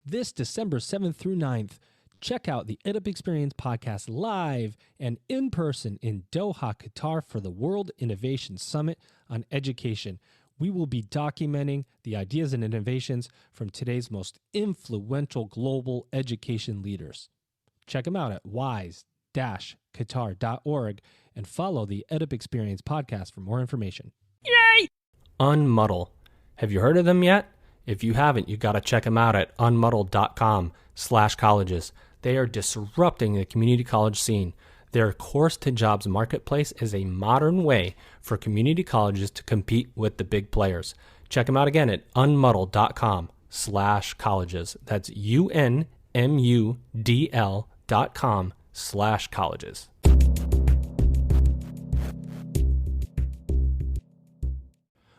this December 7th through 9th. Check out the EdUp Experience podcast live and in person in Doha, Qatar for the World Innovation Summit on Education. We will be documenting the ideas and innovations from today's most influential global education leaders. Check them out at wise-qatar.org and follow the EdUp Experience podcast for more information. Yay! Unmuddle. Have you heard of them yet? If you haven't, you got to check them out at unmuddle.com/colleges. They are disrupting the community college scene. Their course to jobs marketplace is a modern way for community colleges to compete with the big players. Check them out again at unmuddle.com/colleges. That's UNMUDL.com/colleges.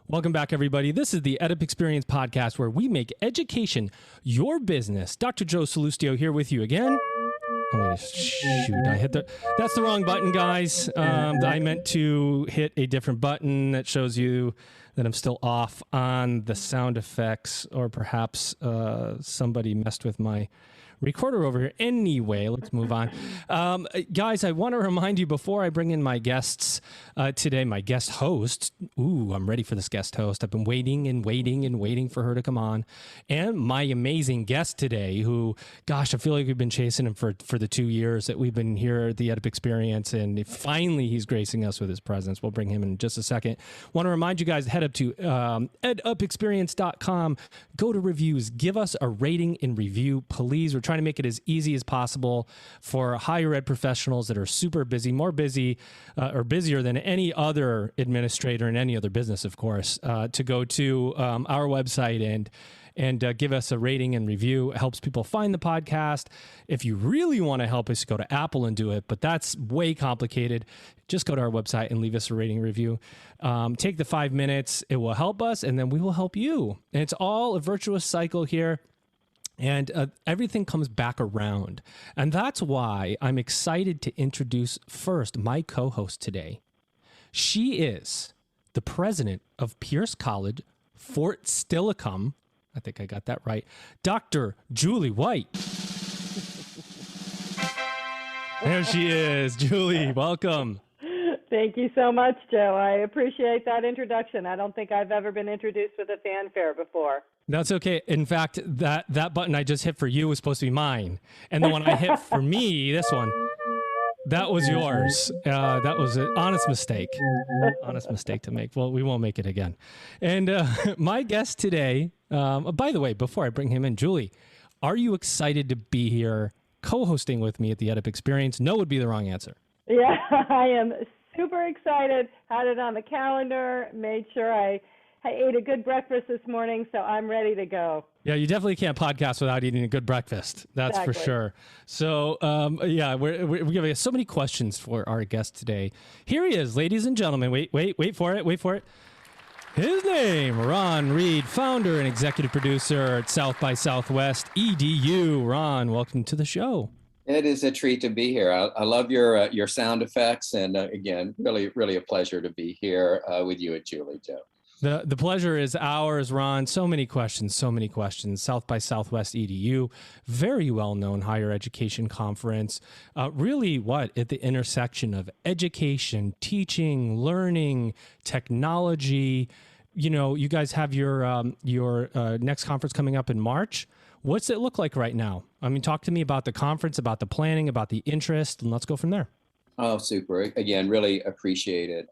Welcome back, everybody. This is the EdUp Experience podcast, where we make education your business. Dr. Joe Salustio here with you again. Oh, wait, shoot, that's the wrong button, guys. I meant to hit a different button that shows you that I'm still off on the sound effects, or perhaps somebody messed with my recorder over here. Anyway, let's move on. Guys, I want to remind you before I bring in my guests today, my guest host. Ooh, I'm ready for this guest host. I've been waiting for her to come on. And my amazing guest today, who, gosh, I feel like we've been chasing him for the 2 years that we've been here at the EdUp Experience, and finally he's gracing us with his presence. We'll bring him in just a second. Want to remind you guys, head up to edupexperience.com, go to reviews, give us a rating and review, please. We're trying to make it as easy as possible for higher ed professionals that are super busy, more busy or busier than any other administrator in any other business, of course, to go to our website and give us a rating and review. It helps people find the podcast. If you really want to help us, go to Apple and do it, but that's way complicated. Just go to our website and leave us a rating review. Take the 5 minutes. It will help us, and then we will help you. And it's all a virtuous cycle here. And everything comes back around. And that's why I'm excited to introduce first my co-host today. She is the president of Pierce College, Fort Steilacoom. I think I got that right. Dr. Julie White. There she is. Julie, welcome. Thank you so much, Joe. I appreciate that introduction. I don't think I've ever been introduced with a fanfare before. That's okay. In fact, that button I just hit for you was supposed to be mine. And the one I hit for me, this one, that was yours. That was an honest mistake. Honest mistake to make. Well, we won't make it again. And my guest today, by the way, before I bring him in, Julie, are you excited to be here co-hosting with me at the EdUp Experience? No would be the wrong answer. Yeah, I am super excited. Had it on the calendar, made sure I ate a good breakfast this morning, so I'm ready to go. Yeah, you definitely can't podcast without eating a good breakfast. That's exactly. For sure. So, yeah, we're giving so many questions for our guest today. Here he is, ladies and gentlemen. Wait for it. His name, Ron Reed, founder and executive producer at South by Southwest EDU. Ron, welcome to the show. It is a treat to be here. I love your sound effects, and again, really a pleasure to be here with you and Julie, Joe. The pleasure is ours, Ron. So many questions. South by Southwest EDU, very well-known higher education conference. Really at the intersection of education, teaching, learning, technology. You know, you guys have your next conference coming up in March. What's it look like right now? I mean, talk to me about the conference, about the planning, about the interest, and let's go from there. Oh, super. Again, really appreciate it.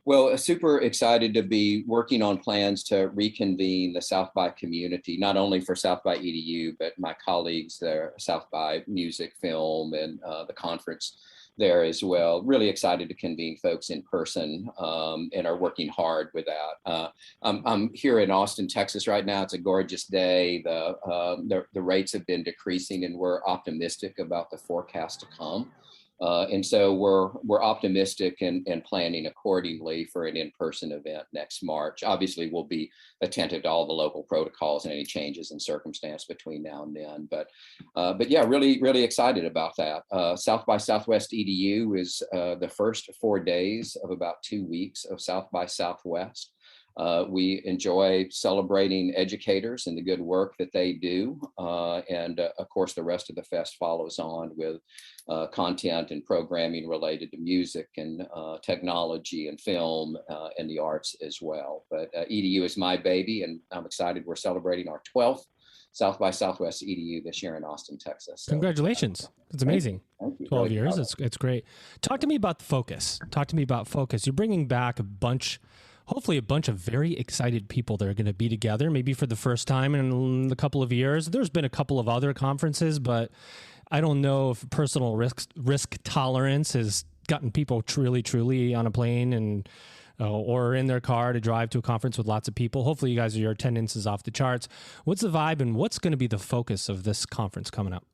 Well, super excited to be working on plans to reconvene the South by community, not only for South by EDU, but my colleagues there, South by Music, Film, and the conference there as well. Really excited to convene folks in person and are working hard with that. I'm here in Austin, Texas right now. It's a gorgeous day. The rates have been decreasing, and we're optimistic about the forecast to come. And so we're optimistic and planning accordingly for an in-person event next March. Obviously, we'll be attentive to all the local protocols and any changes in circumstance between now and then. But yeah, really excited about that. South by Southwest EDU is the first 4 days of about 2 weeks of South by Southwest. We enjoy celebrating educators and the good work that they do. And of course, the rest of the fest follows on with content and programming related to music and technology and film and the arts as well. But EDU is my baby, and I'm excited. We're celebrating our 12th South by Southwest EDU this year in Austin, Texas. So, congratulations. That's amazing. Thank you. 12 Really years. It's great. Talk to me about the focus. Talk to me about focus. You're bringing back hopefully a bunch of very excited people that are going to be together, maybe for the first time in a couple of years. There's been a couple of other conferences, but I don't know if personal risk tolerance has gotten people truly on a plane and or in their car to drive to a conference with lots of people. Hopefully your attendance is off the charts. What's the vibe and what's going to be the focus of this conference coming up?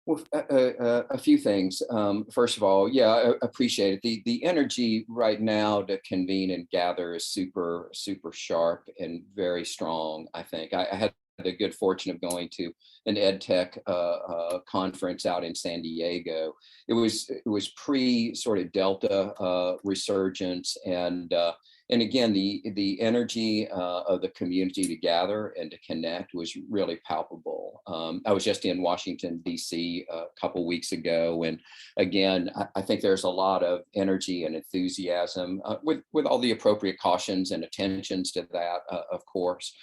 Well, a few things. First of all, yeah, I appreciate it. The energy right now to convene and gather is super sharp and very strong. I think I had the good fortune of going to an EdTech conference out in San Diego. It was pre sort of Delta resurgence, and again, the energy of the community to gather and to connect was really palpable. I was just in Washington, D.C. a couple weeks ago, and again, I think there's a lot of energy and enthusiasm with all the appropriate cautions and attentions to that, of course.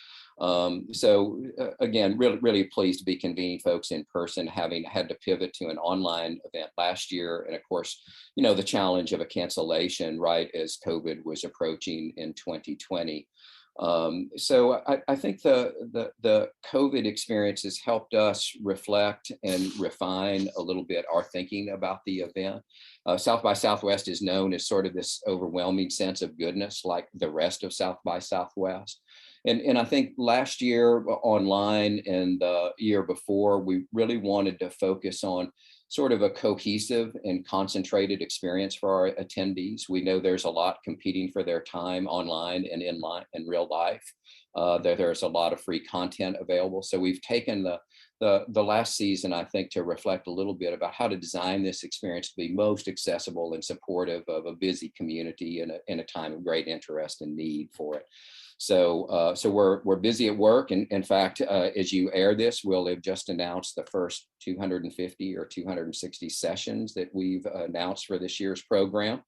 So again, really pleased to be convening folks in person, having had to pivot to an online event last year. And of course, the challenge of a cancellation right as COVID was approaching in 2020. So I think the COVID experience has helped us reflect and refine a little bit our thinking about the event. South by Southwest is known as sort of this overwhelming sense of goodness, like the rest of South by Southwest. And I think last year online and the year before, we really wanted to focus on sort of a cohesive and concentrated experience for our attendees. We know there's a lot competing for their time online and in real life. There's a lot of free content available. So we've taken the last season, I think, to reflect a little bit about how to design this experience to be most accessible and supportive of a busy community in a time of great interest and need for it. So we're busy at work. And in fact, as you air this, we'll have just announced the first 250 or 260 sessions that we've announced for this year's program.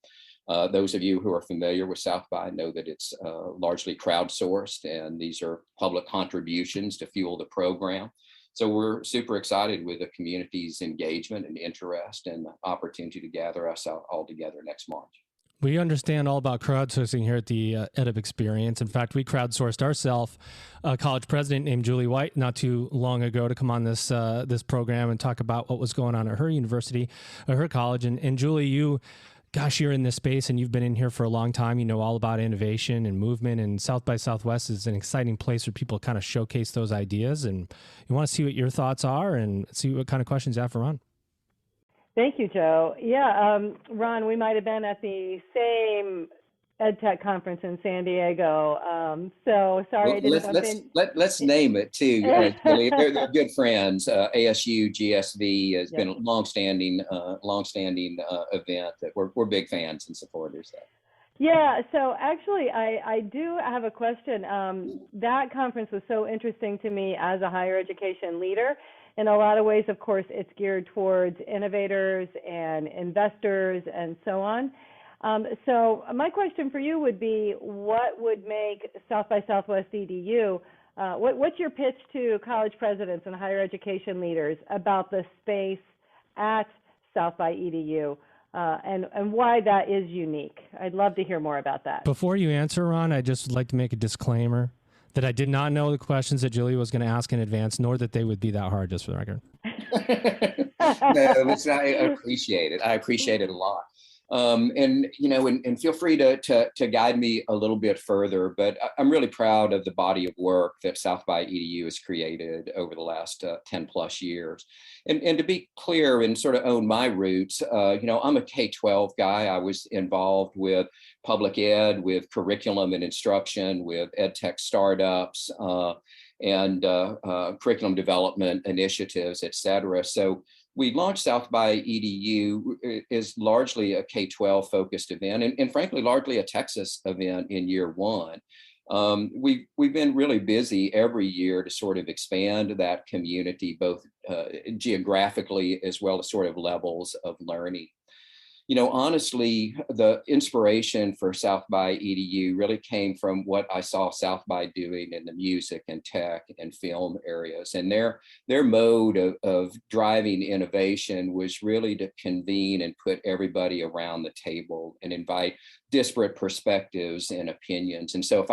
Those of you who are familiar with South by know that it's largely crowdsourced, and these are public contributions to fuel the program. So we're super excited with the community's engagement and interest and the opportunity to gather us all together next March. We understand all about crowdsourcing here at the EdUp Experience. In fact, we crowdsourced ourselves a college president named Julie White not too long ago to come on this program and talk about what was going on at her university, her college. And Julie, you're in this space and you've been in here for a long time. You know all about innovation and movement, and South by Southwest is an exciting place where people kind of showcase those ideas. And you want to see what your thoughts are and see what kind of questions you have for Ron. Thank you, Joe. Yeah, Ron, we might have been at the same EdTech conference in San Diego. So sorry, I didn't let's name it too. They're good friends. ASU GSV has been a longstanding event that we're big fans and supporters of. Yeah, so actually, I do have a question. That conference was so interesting to me as a higher education leader. In a lot of ways, of course, it's geared towards innovators and investors and so on. So my question for you would be, what would make South by Southwest EDU, what's your pitch to college presidents and higher education leaders about the space at South by EDU and why that is unique? I'd love to hear more about that. Before you answer, Ron, I'd just like to make a disclaimer that I did not know the questions that Julie was going to ask in advance, nor that they would be that hard, just for the record. No, I appreciate it. I appreciate it a lot. And feel free to guide me a little bit further, but I'm really proud of the body of work that South by EDU has created over the last 10 plus years. And to be clear and sort of own my roots, I'm a K-12 guy. I was involved with public ed, with curriculum and instruction, with EdTech startups, and curriculum development initiatives, et cetera. So we launched South by EDU is largely a K-12 focused event, and frankly, largely a Texas event in year one. We've been really busy every year to sort of expand that community, both geographically as well as sort of levels of learning. You know, honestly, the inspiration for South by EDU really came from what I saw South by doing in the music and tech and film areas. And their mode of driving innovation was really to convene and put everybody around the table and invite disparate perspectives and opinions. And so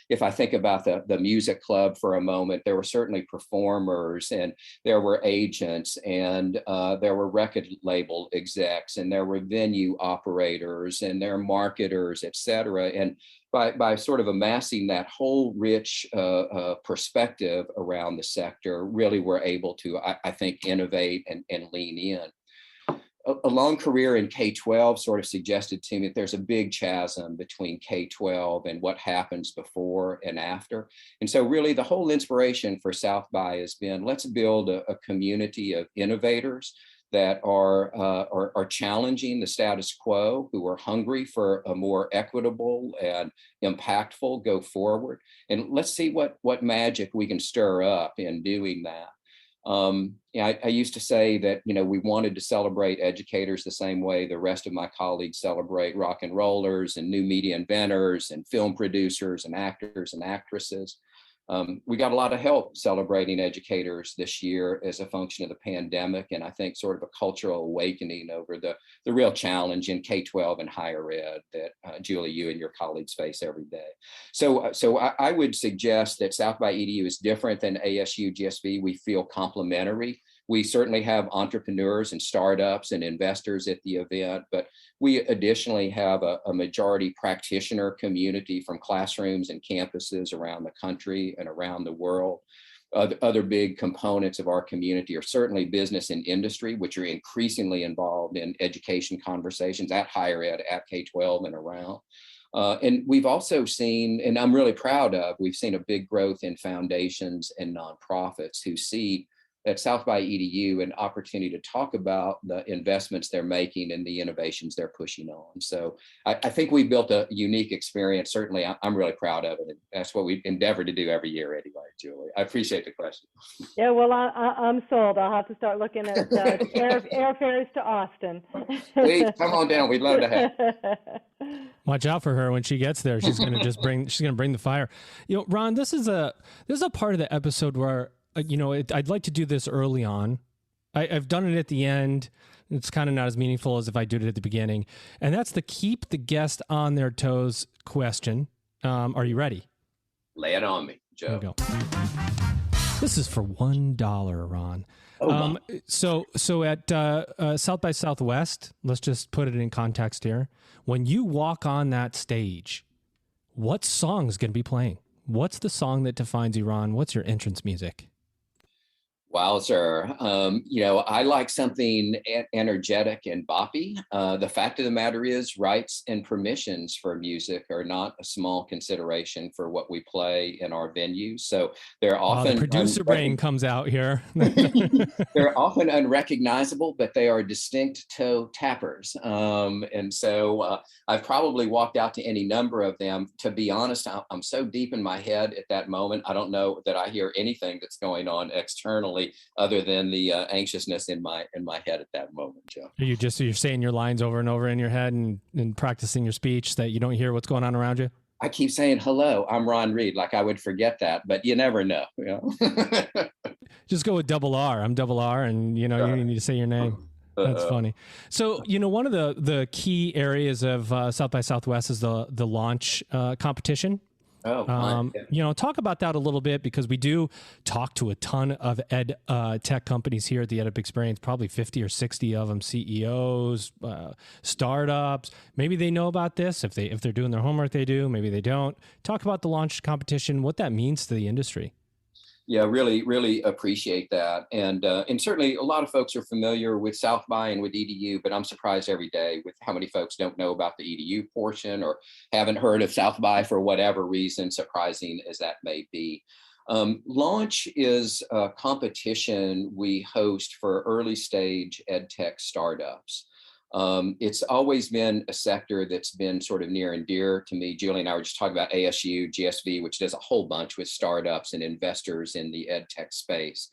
if I think about the music club for a moment, there were certainly performers, and there were agents, and there were record label execs, and there were venue operators, and there are marketers, et cetera. And by sort of amassing that whole rich perspective around the sector, really we're able to, I think, innovate and lean in. A long career in K-12 sort of suggested to me that there's a big chasm between K-12 and what happens before and after. And so really the whole inspiration for South by has been, let's build a community of innovators that are challenging the status quo, who are hungry for a more equitable and impactful go forward. And let's see what magic we can stir up in doing that. I used to say that, you know, we wanted to celebrate educators the same way the rest of my colleagues celebrate rock and rollers and new media inventors and film producers and actors and actresses. We got a lot of help celebrating educators this year as a function of the pandemic, and I think sort of a cultural awakening over the real challenge in K-12 and higher ed that Julie, you and your colleagues face every day. So I would suggest that South by EDU is different than ASU GSV. We feel complementary. We certainly have entrepreneurs and startups and investors at the event, but we additionally have a majority practitioner community from classrooms and campuses around the country and around the world. Other big components of our community are certainly business and industry, which are increasingly involved in education conversations at higher ed, at K-12 and around. And we've also seen, and I'm really proud of, we've seen a big growth in foundations and nonprofits who see at South by EDU an opportunity to talk about the investments they're making and the innovations they're pushing on. So I think we built a unique experience. Certainly, I'm really proud of it. And that's what we endeavor to do every year anyway, Julie. I appreciate the question. Yeah, well, I'm sold. I'll have to start looking at airfares to Austin. Please come on down. We'd love to have. Watch out for her when she gets there. She's going to bring the fire. You know, Ron, this is a part of the episode where, you know, I'd like to do this early on. I've done it at the end. It's kind of not as meaningful as if I did it at the beginning. And that's the keep the guest on their toes question. Are you ready? Lay it on me, Joe. There we go. This is for $1, Ron. Oh, so at South by Southwest, let's just put it in context here. When you walk on that stage, what song is going to be playing? What's the song that defines you, Ron? What's your entrance music? Wowzer. You know, I like something energetic and boppy. The fact of the matter is, rights and permissions for music are not a small consideration for what we play in our venues. So they're often the producer brain comes out here. They're often unrecognizable, but they are distinct toe tappers. And so I've probably walked out to any number of them. To be honest, I'm so deep in my head at that moment, I don't know that I hear anything that's going on externally, other than the anxiousness in my head at that moment, Joe. You're saying your lines over and over in your head and practicing your speech that you don't hear what's going on around you? I keep saying, hello, I'm Ron Reed, like I would forget that, but you never know. You know? Just go with double R. I'm double R, and you know, you need to say your name. That's funny. So, you know, one of the key areas of South by Southwest is the launch competition. Oh, you know, talk about that a little bit, because we do talk to a ton of ed tech companies here at the EdUp Experience, probably 50 or 60 of them, CEOs, startups. Maybe they know about this. If they're doing their homework, they do. Maybe they don't. Talk about the launch competition, what that means to the industry. Yeah, really, really appreciate that. And certainly a lot of folks are familiar with South by and with EDU, but I'm surprised every day with how many folks don't know about the EDU portion or haven't heard of South by for whatever reason, surprising as that may be. Launch is a competition we host for early stage ed tech startups. It's always been a sector that's been sort of near and dear to me. Julie and I were just talking about ASU, GSV, which does a whole bunch with startups and investors in the ed tech space.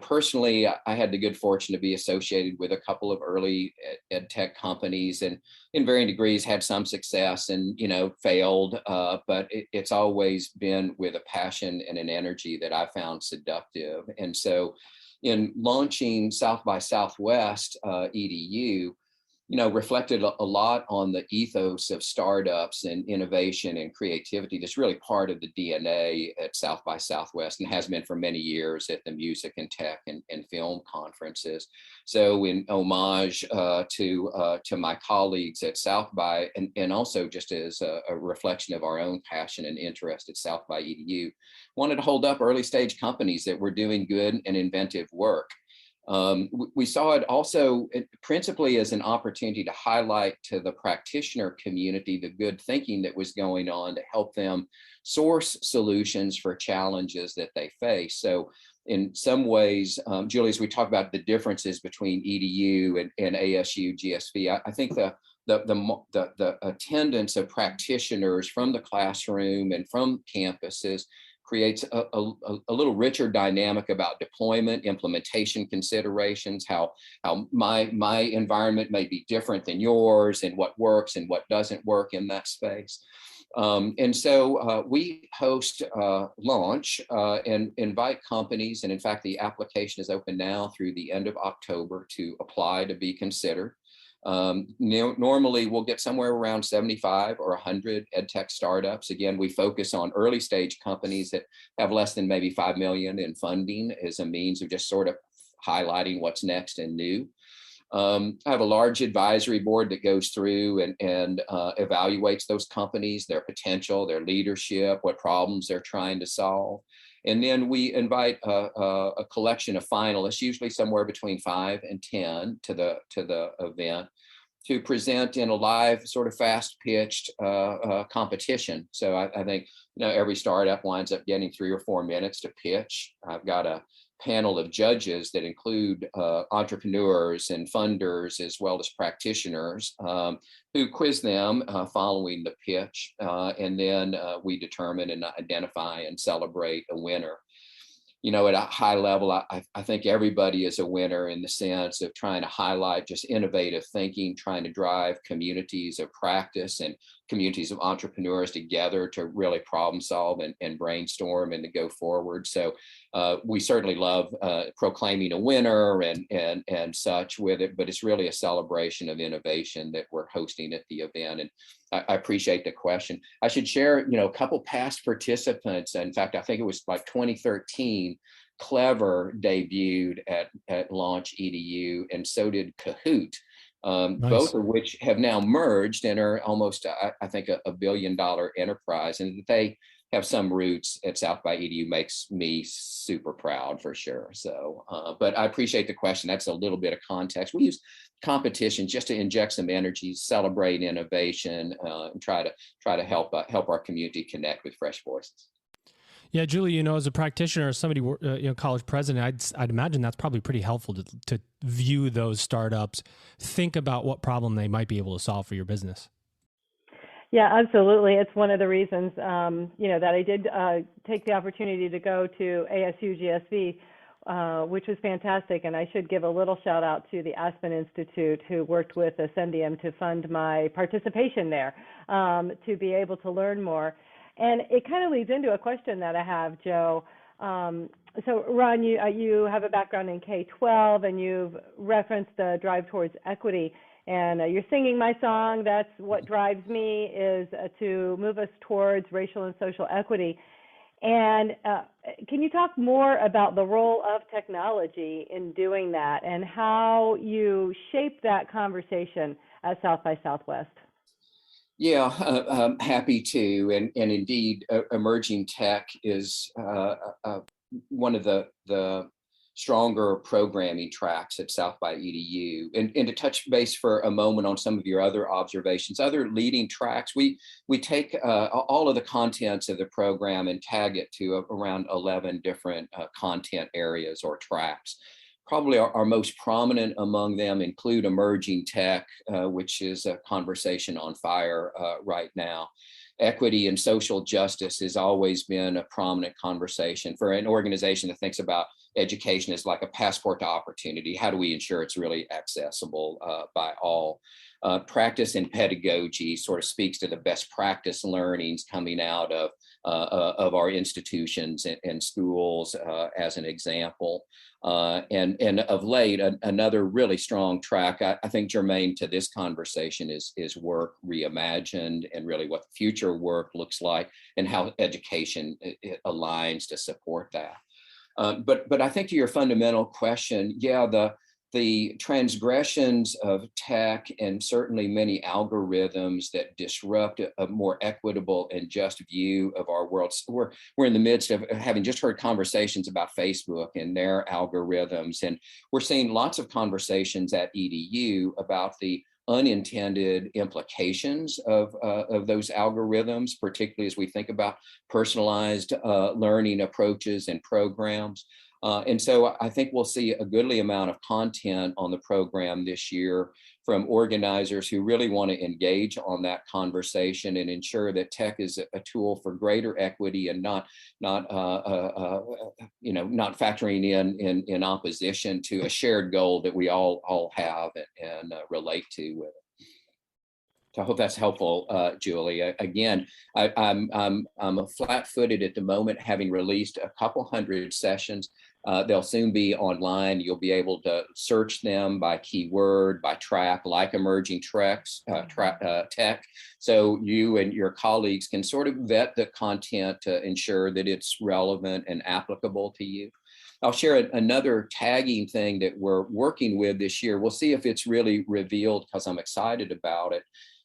Personally, I had the good fortune to be associated with a couple of early ed tech companies, and in varying degrees had some success and, failed. But it's always been with a passion and an energy that I found seductive. And so in launching South by Southwest EDU, reflected a lot on the ethos of startups and innovation and creativity. That's really part of the DNA at South by Southwest and has been for many years at the music and tech and film conferences. So in homage to my colleagues at South by, and also just as a reflection of our own passion and interest at South by EDU, wanted to hold up early stage companies that were doing good and inventive work. We saw it also principally as an opportunity to highlight to the practitioner community the good thinking that was going on to help them source solutions for challenges that they face. So in some ways, Julie, as we talk about the differences between EDU and ASU, GSV, I think the attendance of practitioners from the classroom and from campuses creates a little richer dynamic about deployment, implementation considerations, how my environment may be different than yours, and what works and what doesn't work in that space. And so we host launch and invite companies, and in fact, the application is open now through the end of October to apply to be considered. Normally we'll get somewhere around 75 or 100 ed tech startups. Again, we focus on early stage companies that have less than maybe 5 million in funding as a means of just sort of highlighting what's next and new. I have a large advisory board that goes through and evaluates those companies, their potential, their leadership, what problems they're trying to solve. And then we invite a collection of finalists, usually somewhere between 5 and 10 to the event, to present in a live sort of fast pitched competition. So I think, every startup winds up getting 3 or 4 minutes to pitch. I've got a panel of judges that include entrepreneurs and funders as well as practitioners who quiz them following the pitch. And then we determine and identify and celebrate a winner. At a high level, I think everybody is a winner in the sense of trying to highlight just innovative thinking, trying to drive communities of practice and communities of entrepreneurs together to really problem solve and brainstorm and to go forward. So we certainly love proclaiming a winner and such with it, but it's really a celebration of innovation that we're hosting at the event. And I appreciate the question. I should share, a couple past participants. In fact, I think it was like 2013, Clever debuted at Launch EDU, and so did Kahoot. Nice. Both of which have now merged and are almost, I think, a $1 billion enterprise. And they have some roots at South by EDU makes me super proud for sure. So, but I appreciate the question. That's a little bit of context. We use competition just to inject some energy, celebrate innovation, and try to help our community connect with fresh voices. Yeah, Julie, as a practitioner, as somebody, college president, I'd imagine that's probably pretty helpful to view those startups, think about what problem they might be able to solve for your business. Yeah, absolutely. It's one of the reasons, that I did take the opportunity to go to ASU GSV, which was fantastic. And I should give a little shout out to the Aspen Institute, who worked with Ascendium to fund my participation there, to be able to learn more. And it kind of leads into a question that I have, Joe. So Ron, you have a background in K-12, and you've referenced the drive towards equity. And you're singing my song, That's What Drives Me, is to move us towards racial and social equity. And can you talk more about the role of technology in doing that and how you shape that conversation at South by Southwest? Yeah, I'm happy to. And indeed, emerging tech is one of the stronger programming tracks at South by EDU. And to touch base for a moment on some of your other observations, other leading tracks, we take all of the contents of the program and tag it to around 11 different content areas or tracks. probably our most prominent among them include emerging tech, which is a conversation on fire right now. Equity and social justice has always been a prominent conversation for an organization that thinks about education as like a passport to opportunity. How do we ensure it's really accessible by all? Practice and pedagogy sort of speaks to the best practice learnings coming out of our institutions and schools as an example. And of late, another really strong track, I think germane to this conversation is work reimagined, and really what the future work looks like and how education it aligns to support that. But I think to your fundamental question, yeah, the transgressions of tech and certainly many algorithms that disrupt a more equitable and just view of our world. So we're in the midst of having just heard conversations about Facebook and their algorithms, and we're seeing lots of conversations at EDU about the unintended implications of those algorithms, particularly as we think about personalized learning approaches and programs. And so I think we'll see a goodly amount of content on the program this year from organizers who really want to engage on that conversation and ensure that tech is a tool for greater equity and not factoring in opposition to a shared goal that we all have and relate to with it. So I hope that's helpful, Julie. Again, I'm flat-footed at the moment, having released a couple hundred sessions. They'll soon be online. You'll be able to search them by keyword, by track, like emerging tech. So you and your colleagues can sort of vet the content to ensure that it's relevant and applicable to you. I'll share another tagging thing that we're working with this year. We'll see if it's really revealed because I'm excited about it.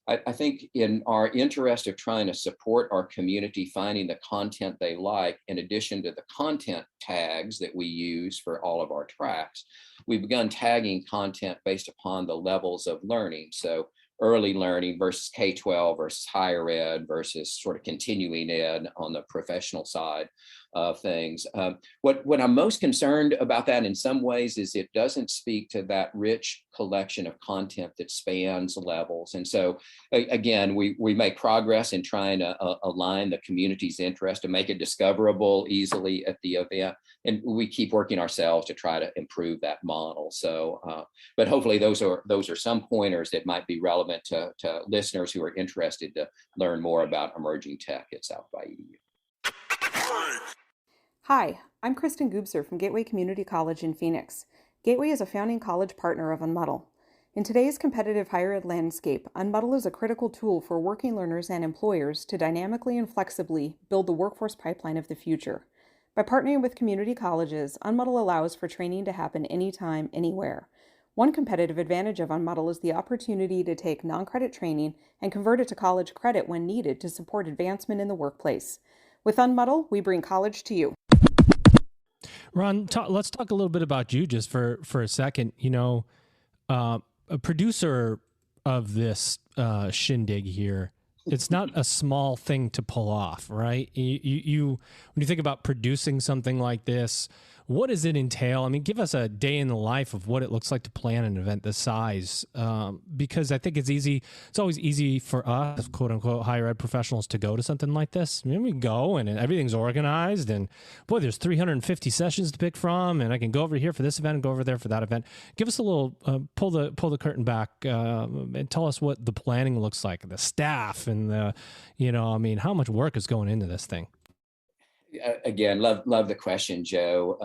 I think in our interest of trying to support our community finding the content they like, in addition to the content tags that we use for all of our tracks, we've begun tagging content based upon the levels of learning. So early learning versus K-12 versus higher ed versus sort of continuing ed on the professional side of things. What I'm most concerned about that in some ways is it doesn't speak to that rich collection of content that spans levels. And so again, we make progress in trying to align the community's interest to make it discoverable easily at the event. And we keep working ourselves to try to improve that model. So, but hopefully those are some pointers that might be relevant to listeners who are interested to learn more about emerging tech at South by EDU. Hi, I'm Kristen Gubser from Gateway Community College in Phoenix. Gateway is a founding college partner of Unmuddle. In today's competitive higher ed landscape, Unmuddle is a critical tool for working learners and employers to dynamically and flexibly build the workforce pipeline of the future. By partnering with community colleges, Unmuddle allows for training to happen anytime, anywhere. One competitive advantage of Unmuddle is the opportunity to take non-credit training and convert it to college credit when needed to support advancement in the workplace. With Unmuddle, we bring college to you. Ron, let's talk a little bit about you just for a second. You know, a producer of this shindig here, it's not a small thing to pull off, right? You when you think about producing something like this, what does it entail? I mean, give us a day in the life of what it looks like to plan an event this size, because I think it's easy. It's always easy for us, quote unquote, higher ed professionals to go to something like this. I mean, we go and everything's organized, and boy, there's 350 sessions to pick from, and I can go over here for this event and go over there for that event. Give us a little, pull the curtain back and tell us what the planning looks like, the staff, and the, I mean, how much work is going into this thing. Again, love the question, Joe.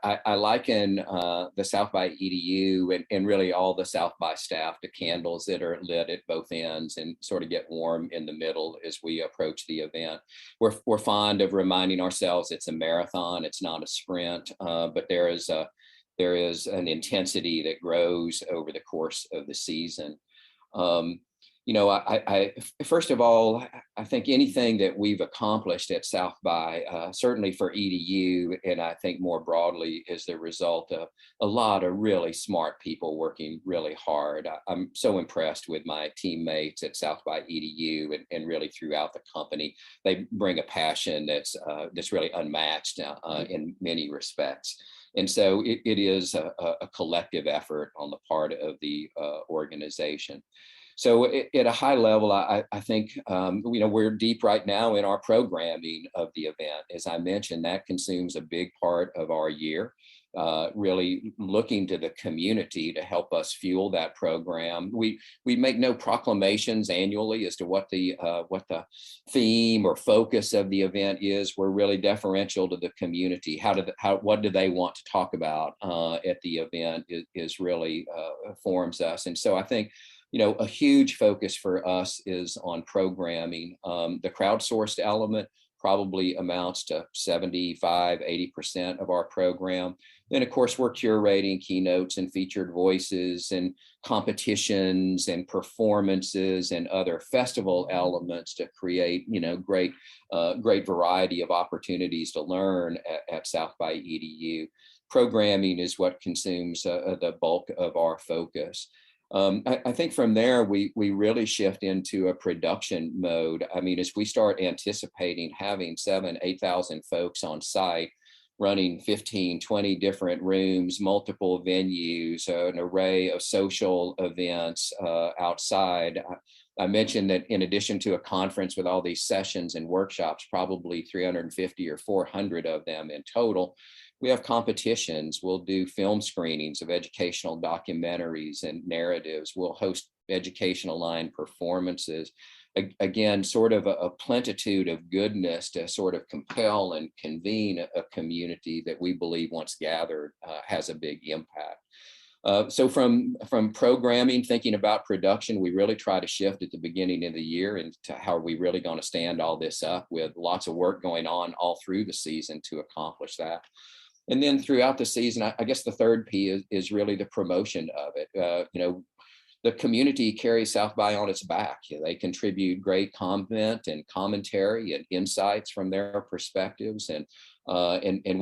I liken the South by EDU and really all the South by staff to candles that are lit at both ends and sort of get warm in the middle as we approach the event. We're fond of reminding ourselves it's a marathon, it's not a sprint, but there is an intensity that grows over the course of the season. I first of all, I think anything that we've accomplished at South by, certainly for EDU, and I think more broadly, is the result of a lot of really smart people working really hard. I'm so impressed with my teammates at South by EDU and really throughout the company. They bring a passion that's really unmatched in many respects. And so it is a collective effort on the part of the organization. So at a high level, I think, we're deep right now in our programming of the event. As I mentioned, that consumes a big part of our year, really looking to the community to help us fuel that program. We make no proclamations annually as to what the theme or focus of the event is. We're really deferential to the community. What do they want to talk about at the event is really forms us. And so I think, a huge focus for us is on programming. The crowdsourced element probably amounts to 75, 80% of our program. Then, of course, we're curating keynotes and featured voices and competitions and performances and other festival elements to create, great variety of opportunities to learn at South by EDU. Programming is what consumes the bulk of our focus. I think from there, we really shift into a production mode. I mean, as we start anticipating having 7,000, 8,000 folks on site, running 15, 20 different rooms, multiple venues, an array of social events outside. I mentioned that in addition to a conference with all these sessions and workshops, probably 350 or 400 of them in total, we have competitions. We'll do film screenings of educational documentaries and narratives. We'll host education-aligned performances. Again, sort of a plenitude of goodness to sort of compel and convene a community that we believe once gathered has a big impact. So from programming, thinking about production, we really try to shift at the beginning of the year into how are we really going to stand all this up, with lots of work going on all through the season to accomplish that. And then throughout the season, I guess the third P is really the promotion of it. The community carries South by on its back. They contribute great comment and commentary and insights from their perspectives, and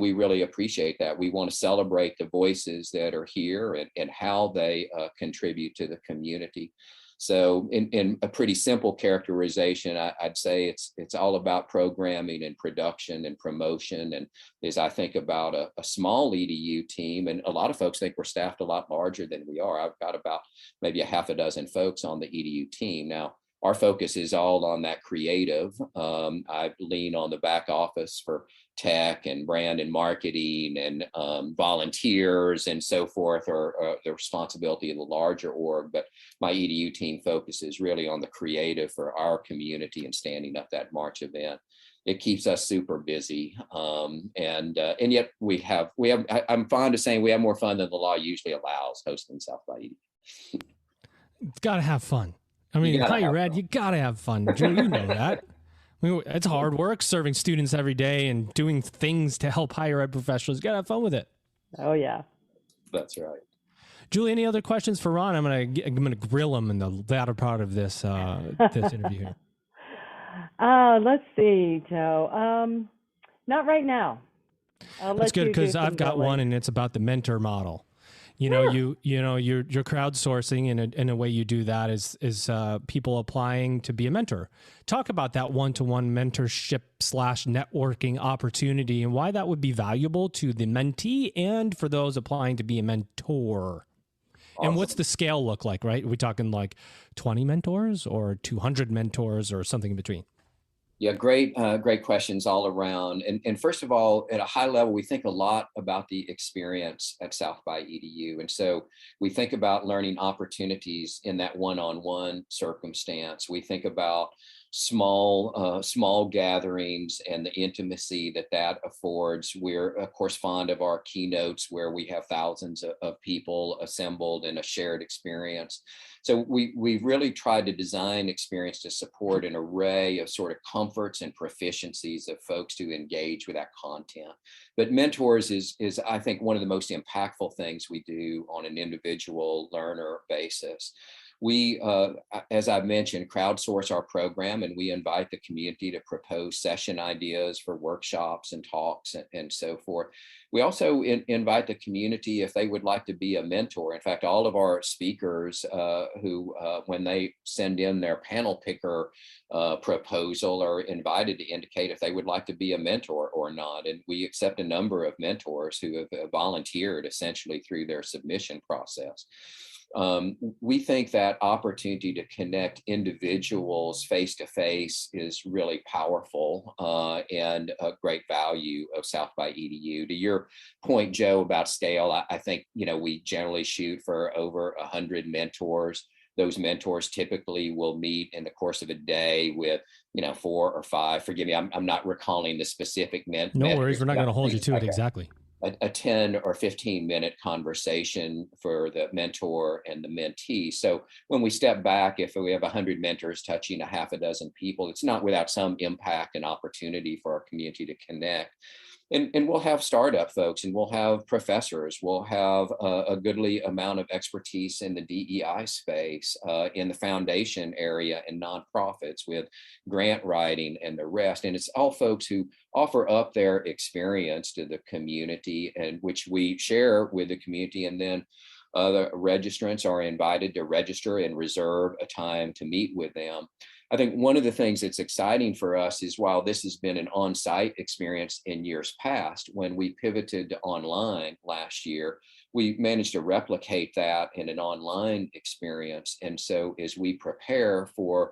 we really appreciate that. We want to celebrate the voices that are here and how they contribute to the community. So in a pretty simple characterization, I'd say it's all about programming and production and promotion. And as I think about a small EDU team, and a lot of folks think we're staffed a lot larger than we are. I've got about maybe a half a dozen folks on the EDU team. Now, our focus is all on that creative. I lean on the back office for tech and brand and marketing and volunteers and so forth, or the responsibility of the larger org. But my EDU team focuses really on the creative for our community and standing up that March event. It keeps us super busy, and yet we have. I'm fond of saying we have more fun than the law usually allows hosting South by EDU. It's got to have fun. I mean, higher ed, you got to have fun. Julie, you know that. I mean, it's hard work serving students every day and doing things to help higher ed professionals. You got to have fun with it. Oh, yeah. That's right. Julie, any other questions for Ron? I'm gonna grill him in the latter part of this this interview here. Let's see, Joe. Not right now. That's good, because I've got one, and it's about the mentor model. You're crowdsourcing, and in a way you do that is people applying to be a mentor. Talk about that one-to-one mentorship / networking opportunity and why that would be valuable to the mentee and for those applying to be a mentor. Awesome. And what's the scale look like, right? Are we talking like 20 mentors or 200 mentors or something in between? Yeah, great questions all around. And first of all, at a high level, we think a lot about the experience at South by EDU. And so we think about learning opportunities in that one-on-one circumstance. We think about small gatherings and the intimacy that affords. We're, of course, fond of our keynotes where we have thousands of people assembled in a shared experience. So we've really tried to design experience to support an array of sort of comforts and proficiencies of folks to engage with that content. But mentors is I think, one of the most impactful things we do on an individual learner basis. We, as I've mentioned, crowdsource our program, and we invite the community to propose session ideas for workshops and talks and so forth. We also invite the community if they would like to be a mentor. In fact, all of our speakers who, when they send in their panel picker proposal, are invited to indicate if they would like to be a mentor or not. And we accept a number of mentors who have volunteered essentially through their submission process. We think that opportunity to connect individuals face to face is really powerful and a great value of South by EDU. To your point, Joe, about scale, I think, you know, we generally shoot for over 100 mentors. Those mentors typically will meet in the course of a day with, you know, 4 or 5. Forgive me, I'm not recalling the specific No worries, we're not going to hold you to it exactly. A 10 or 15 minute conversation for the mentor and the mentee. So when we step back, if we have 100 mentors touching a half a dozen people, it's not without some impact and opportunity for our community to connect. And we'll have startup folks, and we'll have professors, we'll have a goodly amount of expertise in the DEI space, in the foundation area and nonprofits with grant writing and the rest. And it's all folks who offer up their experience to the community, and which we share with the community. And then the registrants are invited to register and reserve a time to meet with them. I think one of the things that's exciting for us is, while this has been an on-site experience in years past, when we pivoted to online last year, we managed to replicate that in an online experience. And so as we prepare for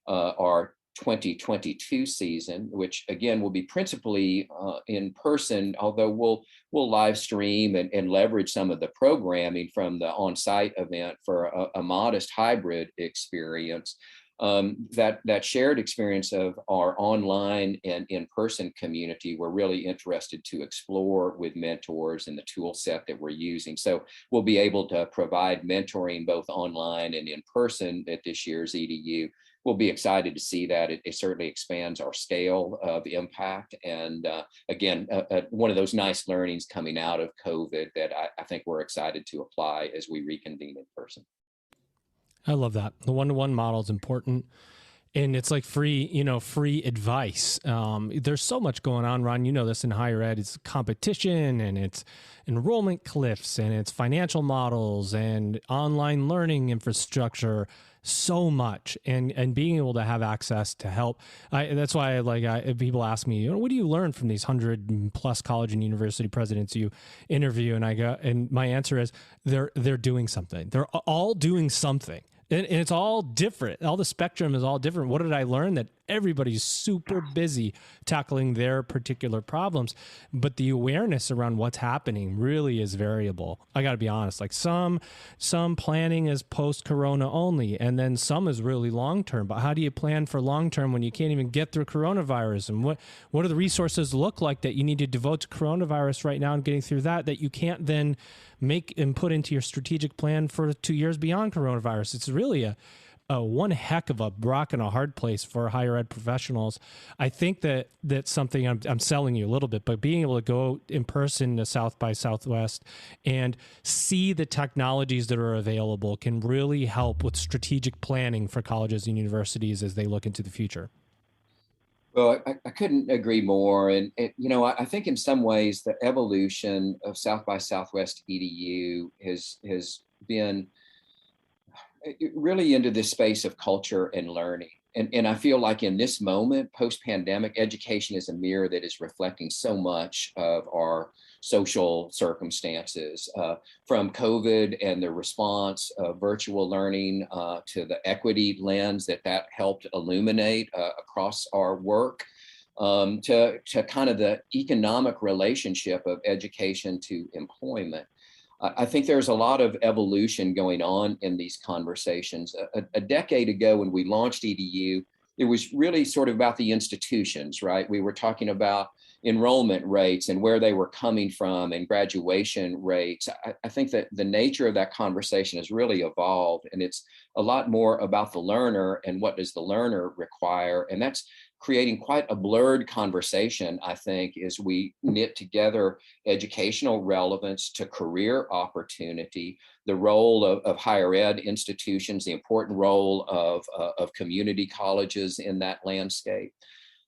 our 2022 season, which again will be principally in person, although we'll live stream and leverage some of the programming from the on-site event for a modest hybrid experience. That shared experience of our online and in-person community, we're really interested to explore with mentors and the tool set that we're using. So we'll be able to provide mentoring both online and in person at this year's EDU. We'll be excited to see that. It certainly expands our scale of impact. And again, one of those nice learnings coming out of COVID that I think we're excited to apply as we reconvene in person. I love that. The one-to-one model is important. And it's like free advice. There's so much going on, Ron. You know this in higher ed. It's competition, and it's enrollment cliffs, and it's financial models and online learning infrastructure. So much, and being able to have access to help. That's why people ask me, what do you learn from these 100+ college and university presidents you interview? And my answer is they're doing something. They're all doing something. And it's all different. All the spectrum is all different. What did I learn? That everybody's super busy tackling their particular problems, but the awareness around what's happening really is variable. I got to be honest. Like some planning is post-corona only, and then some is really long-term. But how do you plan for long-term when you can't even get through coronavirus? And what do the resources look like that you need to devote to coronavirus right now and getting through that you can't then make and put into your strategic plan for 2 years beyond coronavirus? It's really a one heck of a rock and a hard place for higher ed professionals. I think that's something I'm selling you a little bit, but being able to go in person to South by Southwest and see the technologies that are available can really help with strategic planning for colleges and universities as they look into the future. Well, I couldn't agree more. And I think in some ways the evolution of South by Southwest EDU has been really into this space of culture and learning. And I feel like in this moment, post-pandemic, education is a mirror that is reflecting so much of our social circumstances, from COVID and the response of virtual learning to the equity lens that helped illuminate across our work, to kind of the economic relationship of education to employment. I think there's a lot of evolution going on in these conversations. A decade ago, when we launched EDU, it was really sort of about the institutions, right? We were talking about enrollment rates and where they were coming from and graduation rates, I think that the nature of that conversation has really evolved, and it's a lot more about the learner and what does the learner require. And that's creating quite a blurred conversation, I think, as we knit together educational relevance to career opportunity, the role of higher ed institutions, the important role of community colleges in that landscape.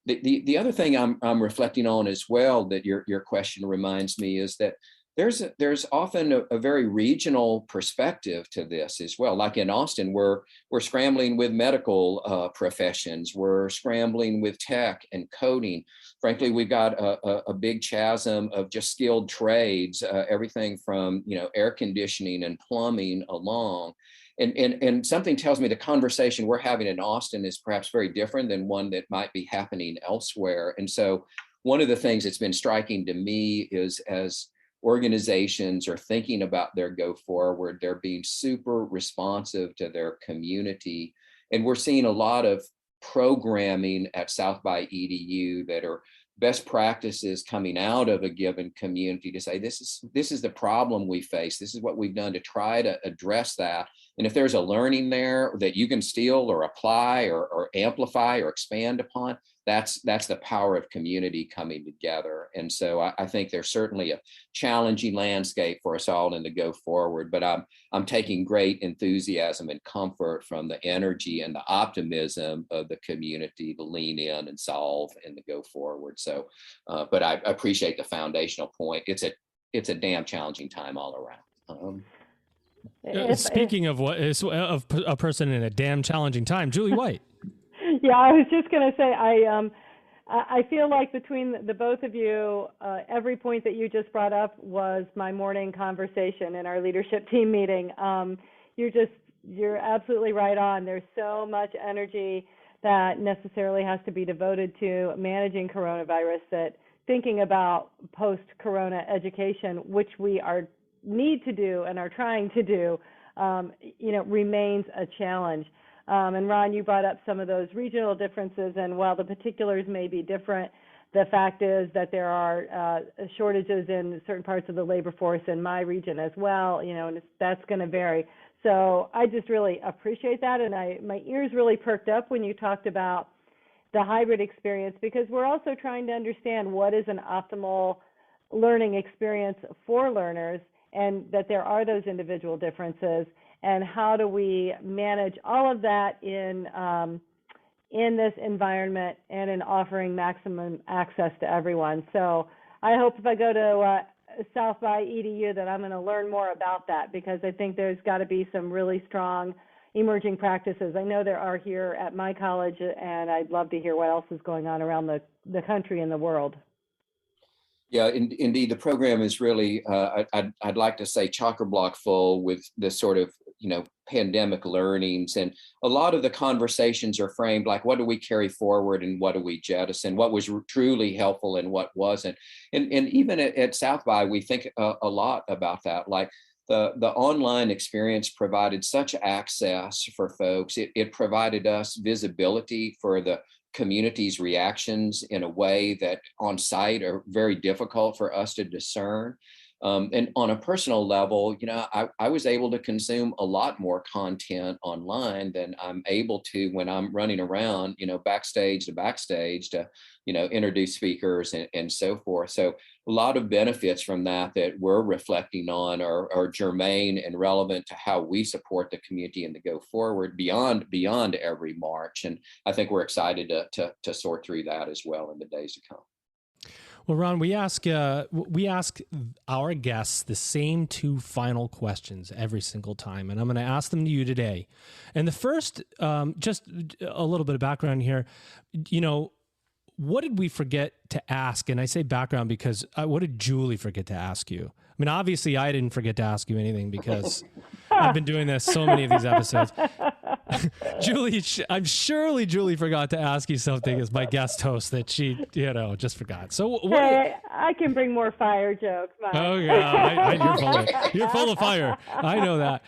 The other thing I'm reflecting on as well that your question reminds me is that there's often a very regional perspective to this as well. Like in Austin, we're scrambling with medical professions, we're scrambling with tech and coding. Frankly, we've got a big chasm of just skilled trades, everything from air conditioning and plumbing along. And something tells me the conversation we're having in Austin is perhaps very different than one that might be happening elsewhere. And so one of the things that's been striking to me is as organizations are thinking about their go forward, they're being super responsive to their community. And we're seeing a lot of programming at South by EDU that are best practices coming out of a given community to say, this is the problem we face. This is what we've done to try to address that. And if there's a learning there that you can steal or apply or amplify or expand upon, that's the power of community coming together. And so I think there's certainly a challenging landscape for us all in the go forward, but I'm taking great enthusiasm and comfort from the energy and the optimism of the community to lean in and solve in the go forward. So, but I appreciate the foundational point. It's a damn challenging time all around. Speaking of what is of a person in a damn challenging time, Julie White. Yeah, I was just going to say, I feel like between the both of you, every point that you just brought up was my morning conversation in our leadership team meeting. You're absolutely right on. There's so much energy that necessarily has to be devoted to managing coronavirus that thinking about post-corona education, which we need to do and are trying to do, remains a challenge. And Ron, you brought up some of those regional differences, and while the particulars may be different, the fact is that there are shortages in certain parts of the labor force in my region as well, and that's going to vary. So I just really appreciate that, and my ears really perked up when you talked about the hybrid experience, because we're also trying to understand what is an optimal learning experience for learners, and that there are those individual differences. And how do we manage all of that in this environment and in offering maximum access to everyone? So I hope if I go to South by EDU that I'm going to learn more about that, because I think there's got to be some really strong emerging practices. I know there are here at my college, and I'd love to hear what else is going on around the country and the world. Yeah, indeed, the program is really, I'd like to say, chock-a-block full with this sort of, pandemic learnings. And a lot of the conversations are framed like, what do we carry forward and what do we jettison? What was truly helpful and what wasn't? And even at South by, we think a lot about that. Like the online experience provided such access for folks. It provided us visibility for the community's reactions in a way that on site are very difficult for us to discern. And on a personal level, I was able to consume a lot more content online than I'm able to when I'm running around, backstage to backstage to, introduce speakers and so forth. So a lot of benefits from that we're reflecting on are germane and relevant to how we support the community and to go forward beyond every March. And I think we're excited to sort through that as well in the days to come. Well, Ron, we ask our guests the same two final questions every single time, and I'm going to ask them to you today. And the first, just a little bit of background here, what did we forget to ask? And I say background because what did Julie forget to ask you? I mean, obviously, I didn't forget to ask you anything because I've been doing this so many of these episodes. Julie, I'm surely Julie forgot to ask you something as my guest host that she, just forgot. So what? Hey, I can bring more fire jokes. Mike. Oh yeah, you're full of fire. I know that.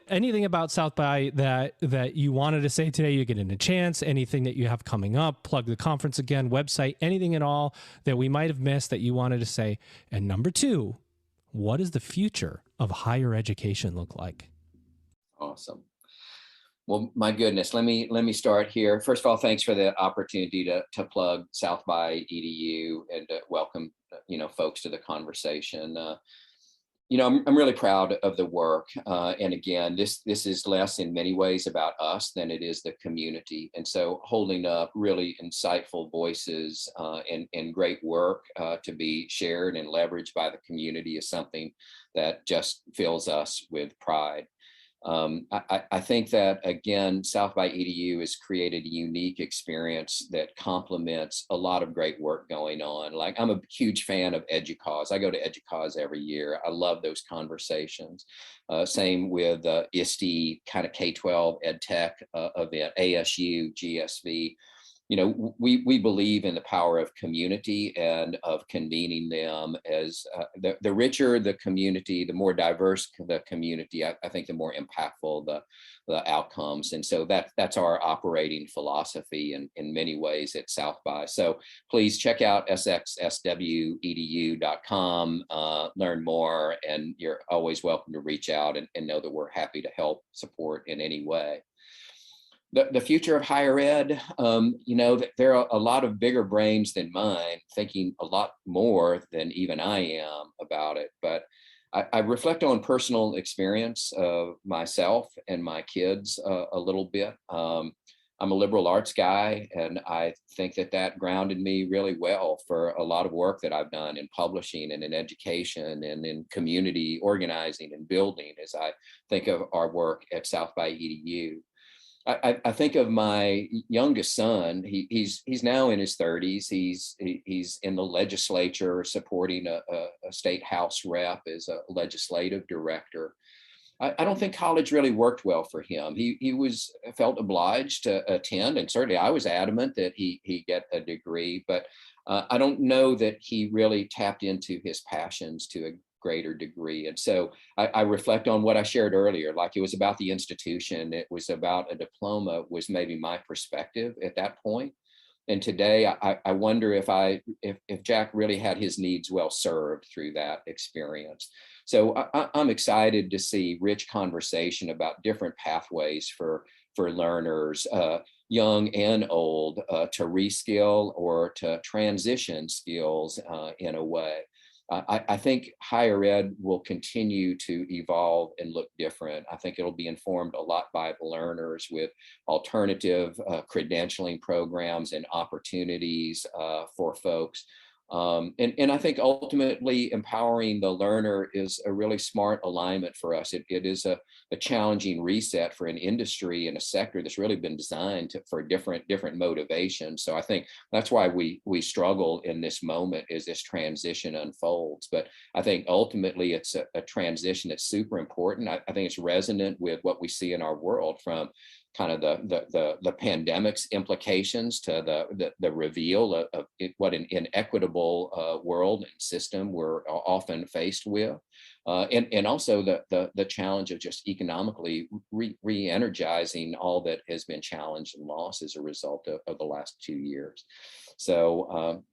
Anything about South by that you wanted to say today? You get a chance. Anything that you have coming up? Plug the conference again. Website. Anything at all that we might have missed that you wanted to say? And number 2, what does the future of higher education look like? Awesome. Well, my goodness, let me start here. First of all, thanks for the opportunity to plug South by EDU and to welcome folks to the conversation. I'm really proud of the work, and again, this is less in many ways about us than it is the community. And so, holding up really insightful voices and great work to be shared and leveraged by the community is something that just fills us with pride. I think that, again, South by EDU has created a unique experience that complements a lot of great work going on. Like, I'm a huge fan of EDUCAUSE. I go to EDUCAUSE every year. I love those conversations. Same with ISTE, kind of K-12 EdTech event, ASU, GSV. We believe in the power of community and of convening them as the richer the community, the more diverse the community, I think the more impactful the outcomes. And so that's our operating philosophy in many ways at South by. So please check out SXSWEDU.com, learn more, and you're always welcome to reach out and know that we're happy to help support in any way. The future of higher ed, there are a lot of bigger brains than mine thinking a lot more than even I am about it. But I reflect on personal experience of myself and my kids a little bit. I'm a liberal arts guy, and I think that grounded me really well for a lot of work that I've done in publishing and in education and in community organizing and building as I think of our work at South by EDU. I think of my youngest son. He's now in his 30s. He's in the legislature supporting a state house rep as a legislative director. I don't think college really worked well for him. He felt obliged to attend, and certainly I was adamant that he get a degree, but I don't know that he really tapped into his passions to a greater degree. And so I reflect on what I shared earlier, like it was about the institution, it was about a diploma, was maybe my perspective at that point. And today I wonder if Jack really had his needs well served through that experience. So I'm excited to see rich conversation about different pathways for learners, young and old, to reskill or to transition skills in a way. I think higher ed will continue to evolve and look different. I think it'll be informed a lot by the learners with alternative credentialing programs and opportunities for folks. And I think ultimately empowering the learner is a really smart alignment for us. It is a challenging reset for an industry and a sector that's really been designed for different motivations. So I think that's why we struggle in this moment as this transition unfolds. But I think ultimately it's a transition that's super important. I think it's resonant with what we see in our world, from kind of the pandemic's implications to the reveal of what an inequitable world and system we're often faced with, and also the challenge of just economically re-energizing all that has been challenged and lost as a result of the last 2 years. So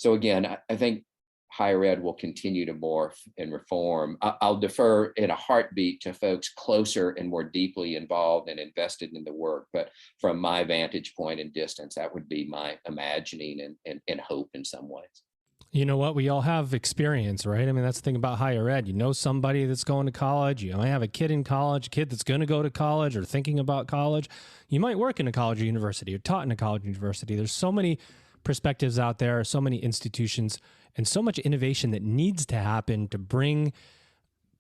again, I think higher ed will continue to morph and reform. I'll defer in a heartbeat to folks closer and more deeply involved and invested in the work. But from my vantage point and distance, that would be my imagining and hope in some ways. You know what? We all have experience, right? I mean, that's the thing about higher ed. You know somebody that's going to college. You might have a kid in college, a kid that's going to go to college or thinking about college. You might work in a college or university or taught in a college or university. There's so many perspectives out there, so many institutions, and so much innovation that needs to happen to bring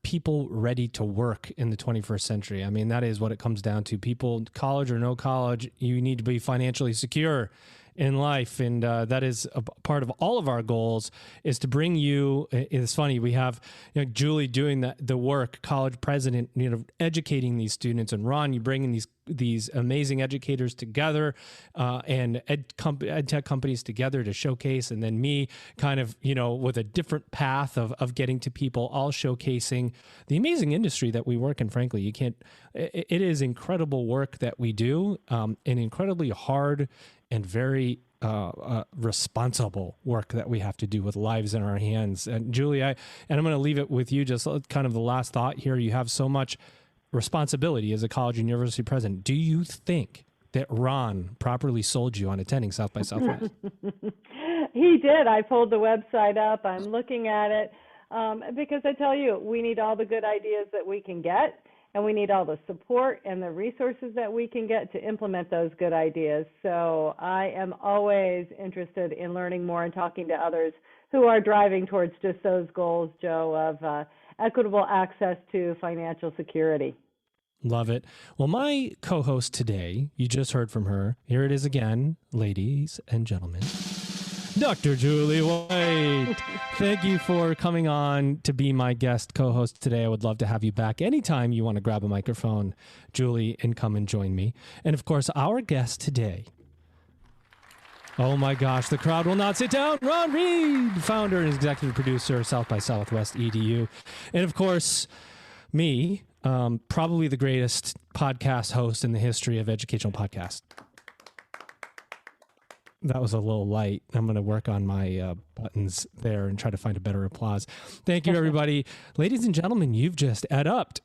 people ready to work in the 21st century. I mean, that is what it comes down to. People, college or no college, you need to be financially secure. in life, and that is a part of all of our goals, is to bring you. It's funny, we have Julie doing the work, college president, educating these students, and Ron, you bringing these amazing educators together and ed tech companies together to showcase, and then me kind of with a different path of getting to people, all showcasing the amazing industry that we work in. Frankly, it is incredible work that we do, and incredibly hard and very responsible work that we have to do with lives in our hands. And Julie, I'm going to leave it with you, just kind of the last thought here. You have so much responsibility as a college and university president. Do you think that Ron properly sold you on attending South by Southwest? He did. I pulled the website up. I'm looking at it because I tell you, we need all the good ideas that we can get, and we need all the support and the resources that we can get to implement those good ideas. So I am always interested in learning more and talking to others who are driving towards just those goals, Joe, of equitable access to financial security. Love it. Well, my co-host today, you just heard from her. Here it is again, ladies and gentlemen. Dr. Julie White, thank you for coming on to be my guest co-host today. I would love to have you back anytime you want to grab a microphone, Julie, and come and join me. And of course, our guest today, oh my gosh, the crowd will not sit down, Ron Reed, founder and executive producer of South by Southwest EDU. And of course, me, probably the greatest podcast host in the history of educational podcasts. That was a little light. I'm going to work on my buttons there and try to find a better applause. Thank you, everybody. Ladies and gentlemen, you've just EdUp'd.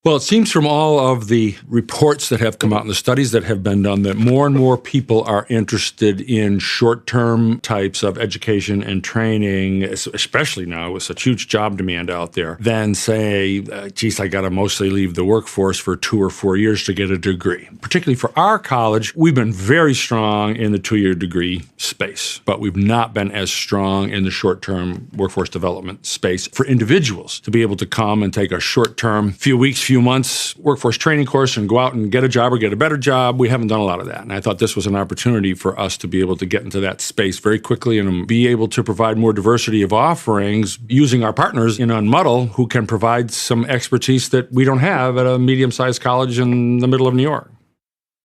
Well, it seems from all of the reports that have come out and the studies that have been done that more and more people are interested in short-term types of education and training, especially now with such huge job demand out there, than say, geez, I got to mostly leave the workforce for 2 or 4 years to get a degree. Particularly for our college, we've been very strong in the 2-year degree space, but we've not been as strong in the short-term workforce development space for individuals to be able to come and take a short-term, few weeks, few months workforce training course and go out and get a job or get a better job. We haven't done a lot of that. And I thought this was an opportunity for us to be able to get into that space very quickly and be able to provide more diversity of offerings using our partners in Unmuddle, who can provide some expertise that we don't have at a medium-sized college in the middle of New York.